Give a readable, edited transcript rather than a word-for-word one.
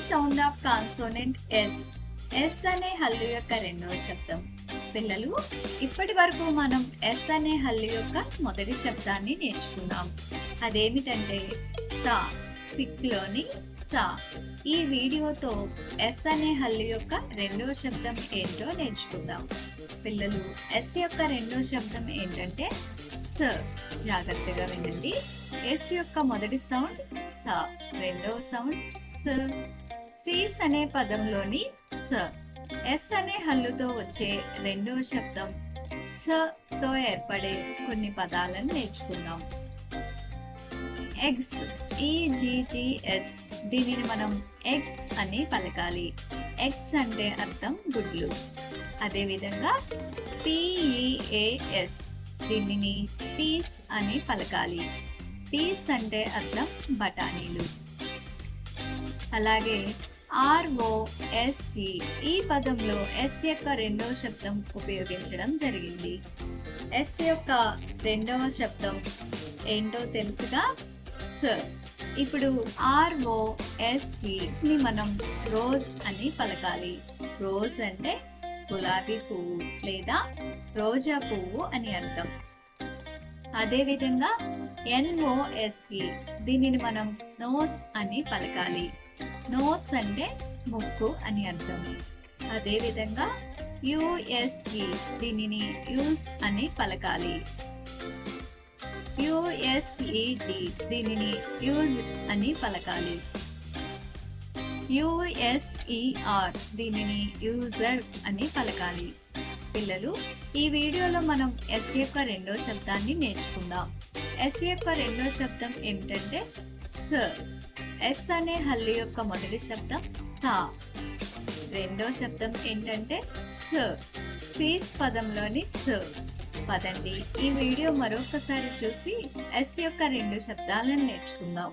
Sound of consonant s. S అనే హల్లు యొక్క రెండవ శబ్దం. పిల్లలు, ఇప్పటి వరకు మనం ఎస్ అనే హల్లు యొక్క మొదటి శబ్దాన్ని నేర్చుకున్నాం. అదేమిటంటే సా. సిక్లోని సా. ఈ వీడియోతో ఎస్ అనే హల్లు యొక్క రెండవ శబ్దం ఏంటో నేర్చుకుందాం. పిల్లలు, ఎస్ యొక్క రెండవ శబ్దం ఏంటంటే స. జాగ్రత్తగా వినండి. ఎస్ యొక్క మొదటి సౌండ్ సా, రెండవ సౌండ్ స. సీస్ అనే పదంలోని స. ఎస్ అనే హల్లుతో వచ్చే రెండవ శబ్దం స తో ఏర్పడే కొన్ని పదాలను నేర్చుకుందాం. ఎగ్స్, ఈజిజిఎస్. దీనిని మనం ఎగ్స్ అని పలకాలి. ఎగ్స్ అంటే అర్థం గుడ్లు. అదేవిధంగా పిఈఏఎస్. దీనిని పీస్ అని పలకాలి. పీస్ అంటే అర్థం బఠానీలు. అలాగే ఆర్ఓఎస్సి. ఈ పదంలో ఎస్ యొక్క రెండవ శబ్దం ఉపయోగించడం జరిగింది. ఎస్ యొక్క రెండవ శబ్దం ఏంటో తెలుసుగా, స. ఇప్పుడు ఆర్ఓఎస్సి ని మనం రోజ్ అని పలకాలి. రోజ్ అంటే గులాబీ పువ్వు లేదా రోజా పువ్వు అని అర్థం. అదేవిధంగా ఎన్ఓఎస్సి. దీనిని మనం నోస్ అని పలకాలి. నోస్ అంటే ముక్కు అని అర్థం. అదేవిధంగా యుఎస్సి. దీనిని యూస్ అని పలకాలి. యుఎస్ఈడి. దీనిని యూజ్ అని పలకాలి. యుఎస్ఈఆర్. దీనిని యూజర్ అని పలకాలి. పిల్లలు, ఈ వీడియోలో మనం ఎస్ యొక్క రెండో శబ్దాన్ని నేర్చుకుందాం. ఎస్ యొక్క రెండో శబ్దం ఏమిటంటే స. ఎస్ అనే హల్లు యొక్క మొదటి శబ్దం సా. రెండో శబ్దం ఏంటంటే స. సీస్ పదంలోని స. పదండి, ఈ వీడియో మరొకసారి చూసి ఎస్ యొక్క రెండు శబ్దాలను నేర్చుకుందాం.